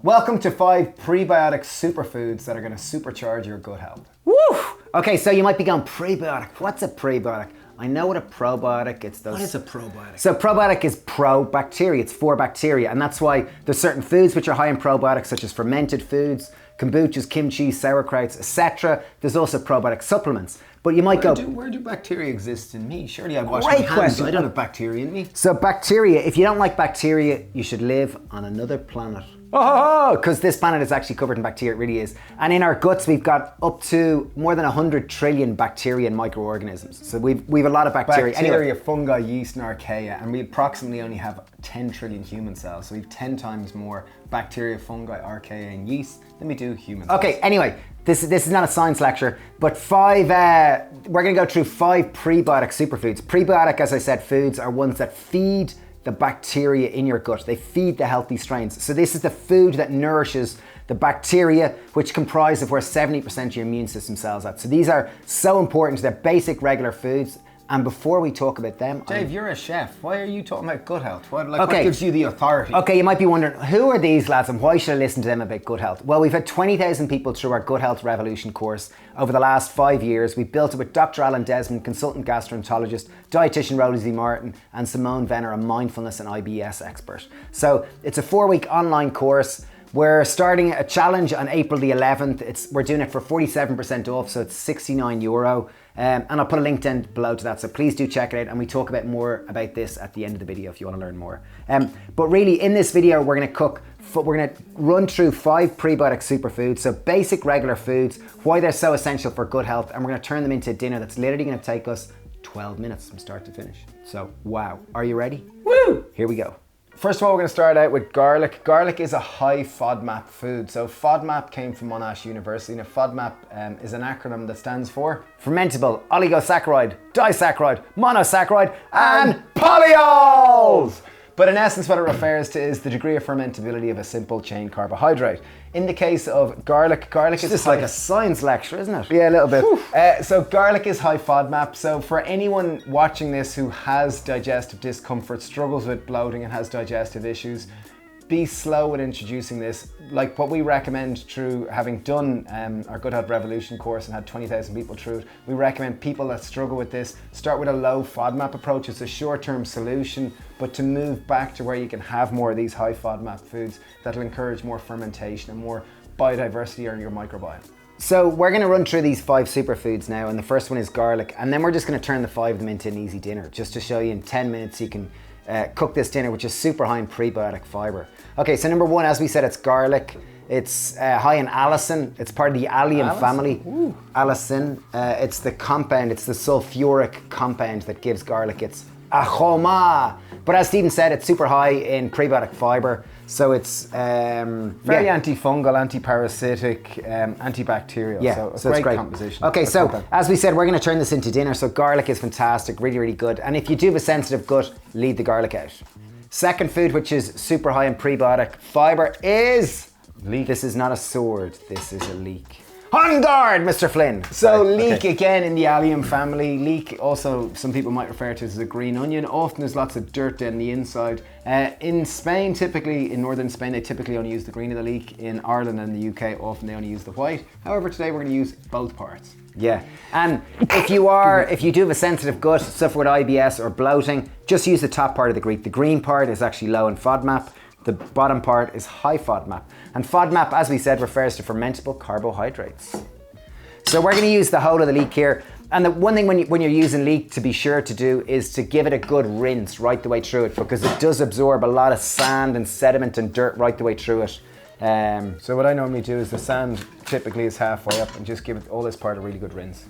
Welcome to 5 prebiotic superfoods that are going to supercharge your gut health. Woo! Okay, so you might be going, prebiotic. What's a prebiotic? I know what a probiotic is. What is a probiotic? So probiotic is pro-bacteria. It's for bacteria, and that's why there's certain foods which are high in probiotics, such as fermented foods, kombuchas, kimchi, sauerkrauts, etc. There's also probiotic supplements. But you might where do bacteria exist in me? Surely I've washed my hands. Question. I don't have bacteria in me. So bacteria, if you don't like bacteria, you should live on another planet. Oh, because this planet is actually covered in bacteria, it really is. And in our guts, we've got up to more than 100 trillion bacteria and microorganisms. So we've a lot of bacteria. Bacteria, fungi, yeast, and archaea, and we approximately only have 10 trillion human cells. So we've 10 times more bacteria, fungi, archaea, and yeast than we do human cells. Okay, anyway, this is not a science lecture, but we're gonna go through 5 prebiotic superfoods. Prebiotic, as I said, foods are ones that feed the bacteria in your gut. They feed the healthy strains. So this is the food that nourishes the bacteria, which comprise of where 70% of your immune system cells at. So these are so important. They're basic regular foods. And before we talk about them... Dave, you're a chef. Why are you talking about gut health? What gives you the authority? Okay, you might be wondering, who are these lads and why should I listen to them about gut health? Well, we've had 20,000 people through our Gut Health Revolution course over the last 5 years. We built it with Dr. Alan Desmond, consultant gastroenterologist, dietitian Rosie Martin, and Simone Venner, a mindfulness and IBS expert. So it's a 4-week online course. We're starting a challenge on April the 11th. We're doing it for 47% off, so it's €69. And I'll put a link down below to that, so please do check it out. And we talk about more about this at the end of the video if you want to learn more. But really, in this video, we're going to run through 5 prebiotic superfoods, so basic regular foods, why they're so essential for gut health, and we're going to turn them into a dinner that's literally going to take us 12 minutes from start to finish. So, wow, are you ready? Woo! Here we go. First of all, we're going to start out with garlic. Garlic is a high FODMAP food. So FODMAP came from Monash University. Now FODMAP is an acronym that stands for fermentable oligosaccharide, disaccharide, monosaccharide, and polyols! But in essence, what it refers to is the degree of fermentability of a simple chain carbohydrate. In the case of garlic is just like a science lecture, isn't it? Yeah, a little bit. So garlic is high FODMAP. So for anyone watching this who has digestive discomfort, struggles with bloating and has digestive issues, be slow with introducing this. Like what we recommend through having done our Gut Health Revolution course and had 20,000 people through it, we recommend people that struggle with this, start with a low FODMAP approach. It's a short-term solution, but to move back to where you can have more of these high FODMAP foods that'll encourage more fermentation and more biodiversity in your microbiome. So we're going to run through these 5 superfoods now, and the first one is garlic, and then we're just going to turn the 5 of them into an easy dinner, just to show you in 10 minutes you can cook this dinner, which is super high in prebiotic fiber. Okay, so number 1, as we said, it's garlic. It's high in allicin. It's part of the allium family. Ooh. Allicin. It's the compound, it's the sulfuric compound that gives garlic its aroma. But as Stephen said, it's super high in prebiotic fiber. So it's very antifungal, anti-parasitic, antibacterial. Yeah, so it's a great composition. Okay, so as we said, we're going to turn this into dinner. So garlic is fantastic, really, really good. And if you do have a sensitive gut, leave the garlic out. Second food, which is super high in prebiotic fiber, is leek. This is not a sword. This is a leek. On guard, Mr. Flynn. So leek, again, in the allium family. Leek, also some people might refer to as a green onion. Often there's lots of dirt down the inside. In Spain, typically, in northern Spain, they typically only use the green of the leek. In Ireland and the UK, often they only use the white. However, today we're going to use both parts. Yeah, and if you do have a sensitive gut, suffer with IBS or bloating, just use the top part of the Greek. The green part is actually low in FODMAP. The bottom part is high FODMAP. And FODMAP, as we said, refers to fermentable carbohydrates. So we're going to use the whole of the leek here. And the one thing when you're using leek to be sure to do is to give it a good rinse right the way through it, because it does absorb a lot of sand and sediment and dirt right the way through it. So what I normally do is the sand typically is halfway up and just give it all this part a really good rinse.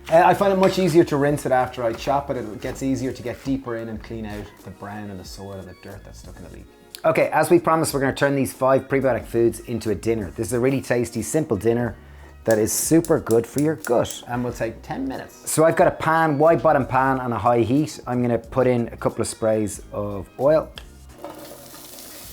I find it much easier to rinse it after I chop it. It gets easier to get deeper in and clean out the brown and the soil and the dirt that's stuck in the leek. Okay, as we promised, we're going to turn these 5 prebiotic foods into a dinner. This is a really tasty, simple dinner that is super good for your gut. And will take 10 minutes. So I've got a pan, wide bottom pan on a high heat. I'm going to put in a couple of sprays of oil.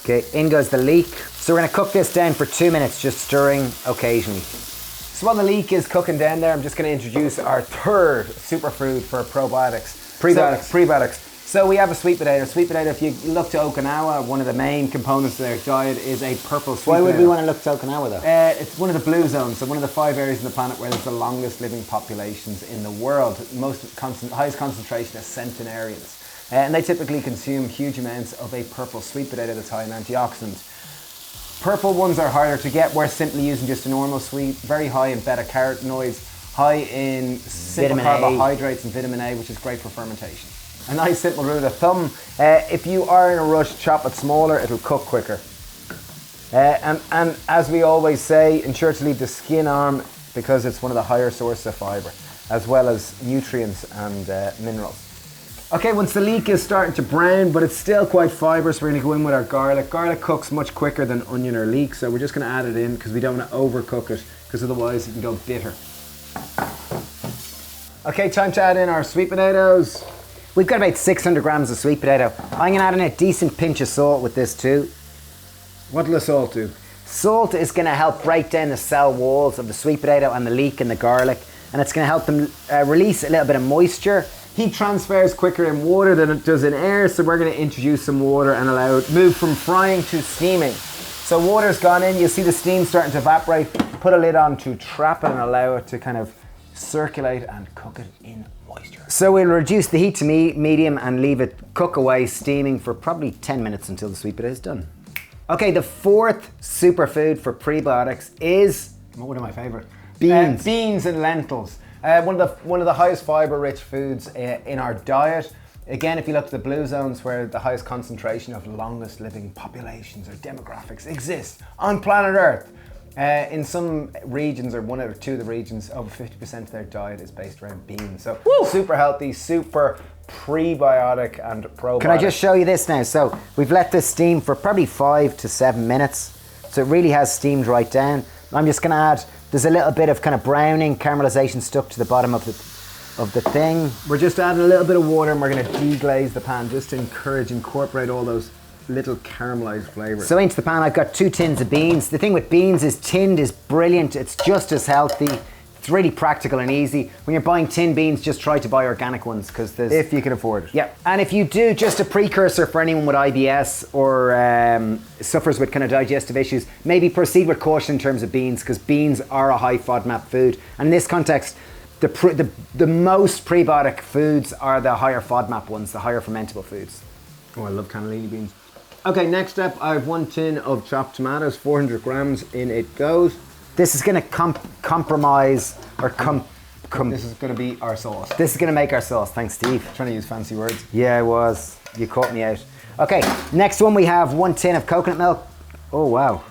Okay, in goes the leek. So we're going to cook this down for 2 minutes, just stirring occasionally. So while the leek is cooking down there, I'm just going to introduce our third superfood for probiotics. Prebiotics. Prebiotics. So we have a sweet potato. Sweet potato, if you look to Okinawa, one of the main components of their diet is a purple sweet potato. Why would we want to look to Okinawa though? It's one of the blue zones, so one of the 5 areas on the planet where there's the longest living populations in the world. Highest concentration of centenarians. And they typically consume huge amounts of a purple sweet potato that's high in antioxidants. Purple ones are harder to get. We're simply using just a normal sweet, very high in beta-carotenoids, high in simple carbohydrates and vitamin A, which is great for fermentation. A nice simple rule of thumb, if you are in a rush, chop it smaller, it'll cook quicker. And as we always say, ensure to leave the skin on because it's one of the higher sources of fibre, as well as nutrients and minerals. Okay, once the leek is starting to brown, but it's still quite fibrous, we're going to go in with our garlic. Garlic cooks much quicker than onion or leek, so we're just going to add it in because we don't want to overcook it, because otherwise it can go bitter. Okay, time to add in our sweet potatoes. We've got about 600 grams of sweet potato. I'm going to add in a decent pinch of salt with this too. What will the salt do? Salt is going to help break down the cell walls of the sweet potato and the leek and the garlic, and it's going to help them release a little bit of moisture. Heat transfers quicker in water than it does in air, so we're going to introduce some water and allow it move from frying to steaming. So water's gone in, you'll see the steam starting to evaporate. Put a lid on to trap it and allow it to kind of circulate and cook it in moisture. So we'll reduce the heat to medium and leave it cook away steaming for probably 10 minutes until the sweet potato is done. Okay, the 4th superfood for prebiotics is one of my favourite beans. Beans and lentils. One of the highest fibre-rich foods in our diet. Again, if you look at the blue zones where the highest concentration of longest living populations or demographics exist on planet Earth. In some regions, or 1 or 2 of the regions, over 50% of their diet is based around beans. So super healthy, super prebiotic and probiotic. Can I just show you this now? So we've let this steam for probably 5 to 7 minutes. So it really has steamed right down. I'm just going to add, there's a little bit of kind of browning, caramelization stuck to the bottom of the thing. We're just adding a little bit of water and we're going to deglaze the pan just to incorporate all those little caramelized flavors. So into the pan, I've got 2 tins of beans. The thing with beans is tinned is brilliant. It's just as healthy. It's really practical and easy. When you're buying tinned beans, just try to buy organic ones because there's... If you can afford it. Yeah, and if you do, just a precursor for anyone with IBS or suffers with kind of digestive issues, maybe proceed with caution in terms of beans because beans are a high FODMAP food. And in this context, the most prebiotic foods are the higher FODMAP ones, the higher fermentable foods. Oh, I love cannellini beans. Okay, next up, I have 1 tin of chopped tomatoes, 400 grams, in it goes. This is going to compromise, or this is going to be our sauce. This is going to make our sauce. Thanks, Steve. Trying to use fancy words. Yeah, I was. You caught me out. Okay, next one we have 1 tin of coconut milk. Oh, wow.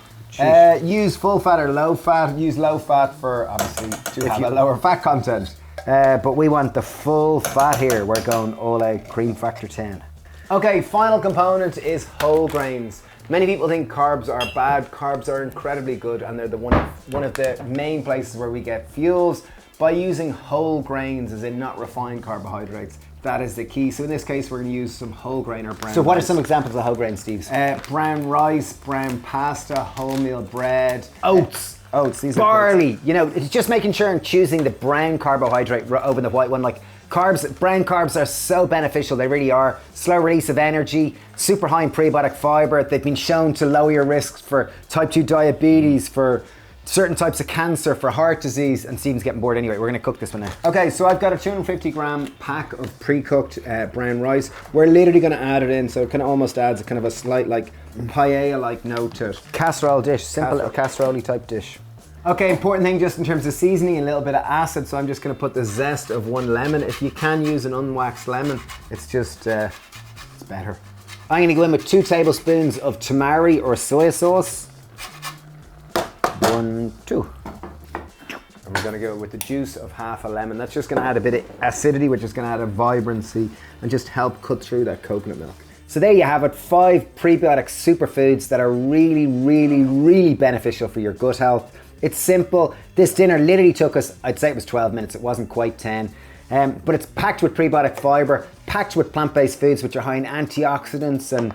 Use full fat or low fat. Use low fat for, obviously, to have a lower fat content. But we want the full fat here. We're going all out cream factor 10. Okay, final component is whole grains. Many people think carbs are bad. Carbs are incredibly good, and they're one of the main places where we get fuels. By using whole grains, as in not refined carbohydrates, that is the key. So in this case, we're going to use some whole grain or brown rice. So what are some examples of whole grain, Steve? Brown rice, brown pasta, wholemeal bread. Oats, these barley. You know, it's just making sure and choosing the brown carbohydrate over the white one. Like brown carbs are so beneficial, they really are. Slow release of energy, super high in prebiotic fiber. They've been shown to lower your risks for type 2 diabetes, for certain types of cancer, for heart disease, and Stephen's getting bored anyway. We're going to cook this one now. Okay, so I've got a 250 gram pack of pre-cooked brown rice. We're literally going to add it in, so it kind of almost adds a kind of a slight like paella-like note to it. Casserole dish, simple little casserole type dish. Okay, important thing just in terms of seasoning, a little bit of acid, so I'm just going to put the zest of 1 lemon. If you can use an unwaxed lemon, it's just, it's better. I'm going to go in with 2 tablespoons of tamari or soy sauce. 1, 2. And we're going to go with the juice of half a lemon. That's just going to add a bit of acidity, which is going to add a vibrancy and just help cut through that coconut milk. So there you have it, 5 prebiotic superfoods that are really, really, really beneficial for your gut health. It's simple. This dinner literally took us, I'd say it was 12 minutes. It wasn't quite 10. But it's packed with prebiotic fiber, packed with plant-based foods which are high in antioxidants and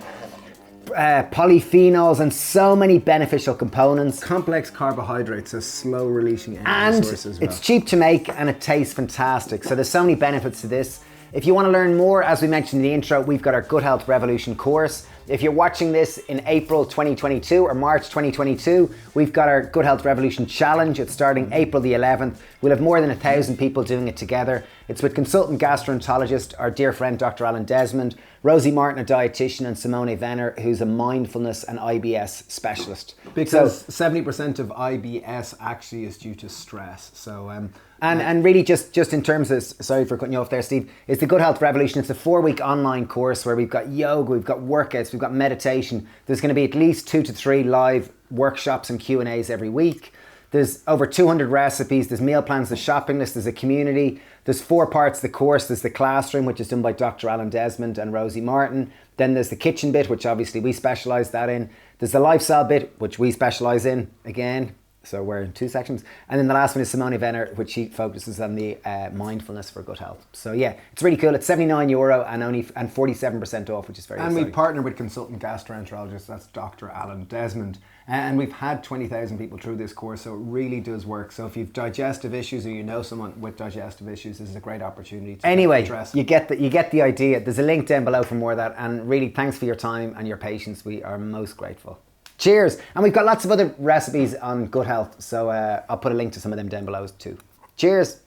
polyphenols and so many beneficial components. Complex carbohydrates, a slow releasing energy source as well. It's cheap to make and it tastes fantastic. So there's so many benefits to this. If you want to learn more, as we mentioned in the intro, we've got our Gut Health Revolution course. If you're watching this in April 2022 or March 2022, we've got our Gut Health Revolution Challenge. It's starting April the 11th. We'll have more than 1,000 people doing it together. It's with consultant gastroenterologist, our dear friend Dr. Alan Desmond, Rosie Martin, a dietitian, and Simone Venner, who's a mindfulness and IBS specialist. Because 70% of IBS actually is due to stress. So, and really just in terms of, sorry for cutting you off there, Steve, it's the Gut Health Revolution. It's a 4-week online course where we've got yoga, we've got workouts, we've got meditation. There's going to be at least 2 to 3 live workshops and Q&As every week. There's over 200 recipes, there's meal plans, there's shopping list, there's a community. There's 4 parts of the course. There's the classroom, which is done by Dr. Alan Desmond and Rosie Martin. Then there's the kitchen bit, which obviously we specialise that in. There's the lifestyle bit, which we specialise in, again. So we're in 2 sections. And then the last one is Simone Venner, which she focuses on the mindfulness for gut health. So yeah, it's really cool. It's €79 and 47% off, which is very exciting. And we partner with consultant gastroenterologist, that's Dr. Alan Desmond. And we've had 20,000 people through this course, so it really does work. So if you've digestive issues or you know someone with digestive issues, this is a great opportunity to address. You get the idea. There's a link down below for more of that. And really, thanks for your time and your patience. We are most grateful. Cheers. And we've got lots of other recipes on gut health, so I'll put a link to some of them down below too. Cheers.